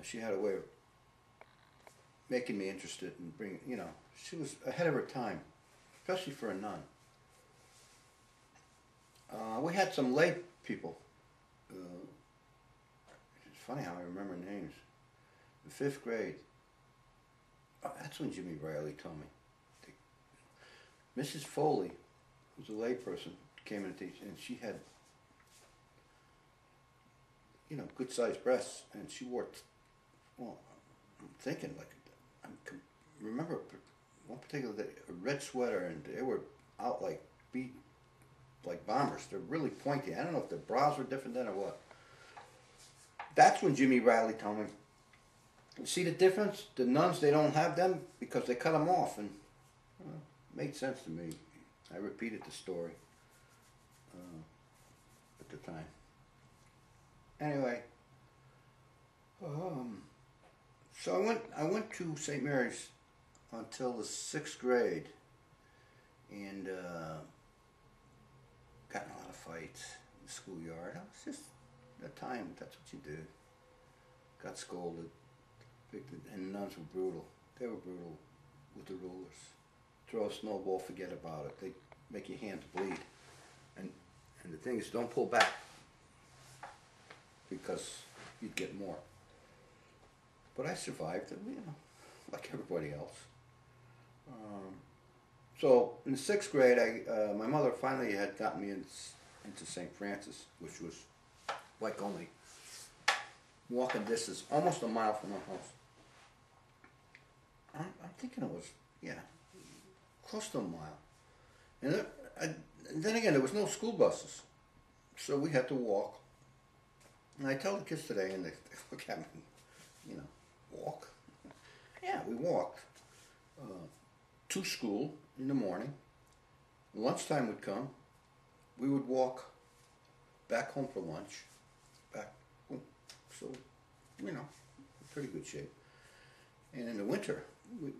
she had a way of making me interested in bringing, you know, she was ahead of her time, especially for a nun. We had some lay people. It's funny how I remember names. The fifth grade. Oh, that's when Jimmy Riley told me. Mrs. Foley, who's a lay person, came in to teach, and she had, you know, good-sized breasts, and she wore, well, I'm thinking, like, I remember one particular day, a red sweater, and they were out like like bombers. They're really pointy. I don't know if the bras were different then or what. That's when Jimmy Riley told me, see the difference? The nuns, they don't have them because they cut them off, and it made sense to me. I repeated the story at the time. Anyway, so I went to St. Mary's until the 6th grade, and got in a lot of fights in the schoolyard. It was just at the time, that's what you did. Got scolded, and the nuns were brutal. They were brutal with the rulers. Throw a snowball, forget about it. They make your hands bleed. And the thing is, don't pull back, because you'd get more. But I survived, you know, like everybody else. So in the 6th grade, my mother finally had gotten me into St. Francis, which was like only walking distance, almost a mile from our house. I'm thinking it was, yeah, close to a mile. And then again, there was no school buses, so we had to walk. And I tell the kids today, and they look at me, you know, walk? Yeah, we walked to school in the morning. Lunchtime would come. We would walk back home for lunch. Back home. So, you know, pretty good shape. And in the winter,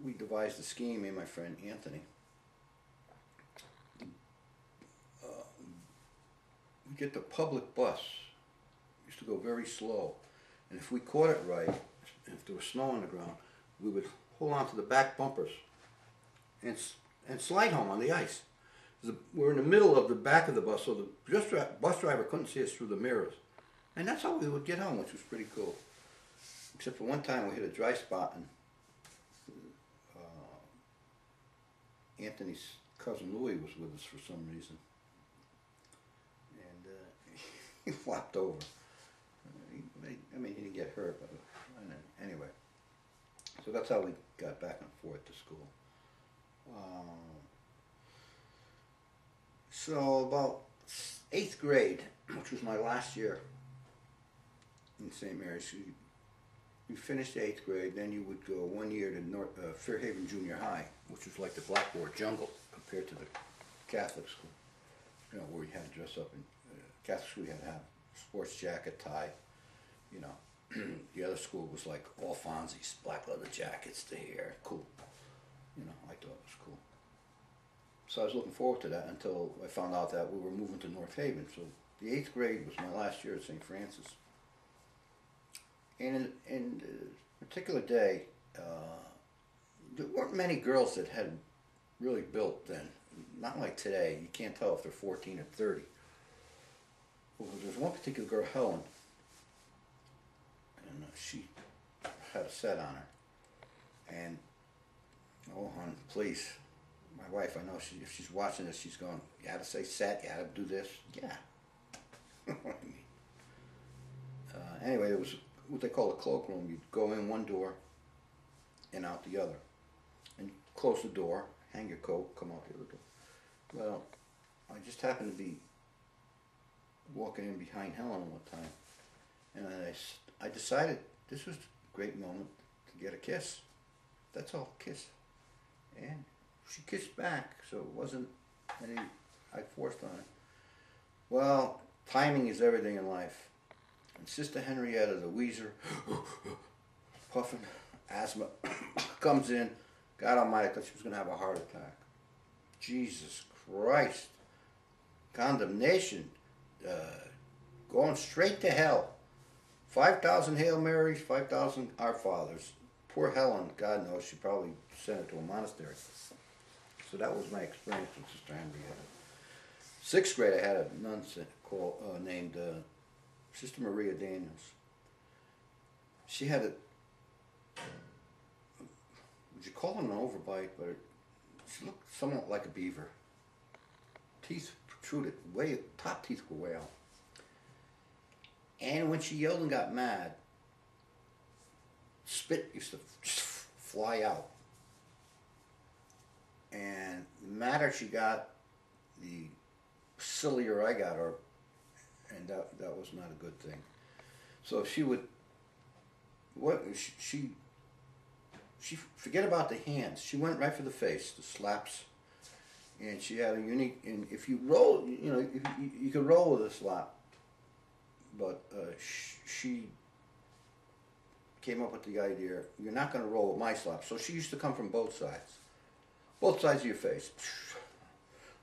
we devised a scheme, me and my friend Anthony. We get the public bus. It used to go very slow. And if we caught it right, if there was snow on the ground, we would hold on to the back bumpers and slide home on the ice. We're in the middle of the back of the bus, so the bus driver couldn't see us through the mirrors. And that's how we would get home, which was pretty cool. Except for one time we hit a dry spot, and Anthony's cousin Louis was with us for some reason. And he flopped over. I mean, he didn't get hurt, but anyway. So that's how we got back and forth to school. So about 8th grade, which was my last year in St. Mary's, you finished 8th grade, then you would go 1 year to Fairhaven Junior High, which was like the blackboard jungle compared to the Catholic school. You know, where you had to dress up in Catholic school, you had to have sports jacket, tie. You know, the other school was like all Fonzies, black leather jackets, the hair, cool. You know, I thought it was cool. So I was looking forward to that until I found out that we were moving to North Haven. So the 8th grade was my last year at St. Francis. And in a particular day, there weren't many girls that had really built then. Not like today. You can't tell if they're 14 or 30. Well, there was one particular girl, Helen, and she had a set on her. And, oh, hon, please. My wife, I know if she's watching this, she's going, you had to say set, you had to do this. Yeah. Anyway, it was what they call a cloakroom. You'd go in one door and out the other. And close the door, hang your coat, come out the other door. Well, I just happened to be walking in behind Helen one time. And I decided this was a great moment to get a kiss. That's all, kiss. And she kissed back, so it wasn't any I forced on it. Well, timing is everything in life. And Sister Henrietta, the wheezer, puffing, asthma, comes in. God Almighty, I thought she was going to have a heart attack. Jesus Christ. Condemnation. Going straight to hell. 5,000 Hail Marys, 5,000 Our Fathers. Poor Helen, God knows, she probably sent it to a monastery. So that was my experience with Sister Henrietta. 6th grade, I had a nun named Sister Maria Daniels. She had a, would you call it an overbite, but she looked somewhat like a beaver. Teeth protruded, top teeth were way out. And when she yelled and got mad, spit used to just fly out. And the madder she got, the sillier I got her, and that was not a good thing. So she would, she forget about the hands. She went right for the face, the slaps, and she had a unique. And if you roll, you know, you could roll with a slap, but she came up with the idea, you're not going to roll with my slap. So she used to come from both sides of your face.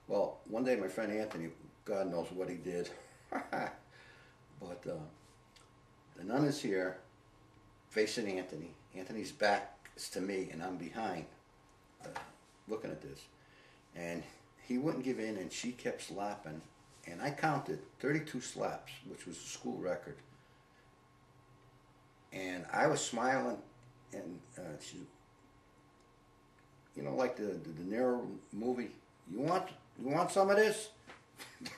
Well, one day my friend Anthony, God knows what he did, but the nun is here, facing Anthony. Anthony's back is to me, and I'm behind, looking at this. And he wouldn't give in, and she kept slapping. And I counted 32 slaps, which was a school record. And I was smiling, and she, you know, like the De Niro movie. You want some of this?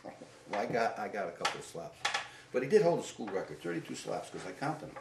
Well, I got a couple of slaps, but he did hold a school record, 32 slaps, because I counted them.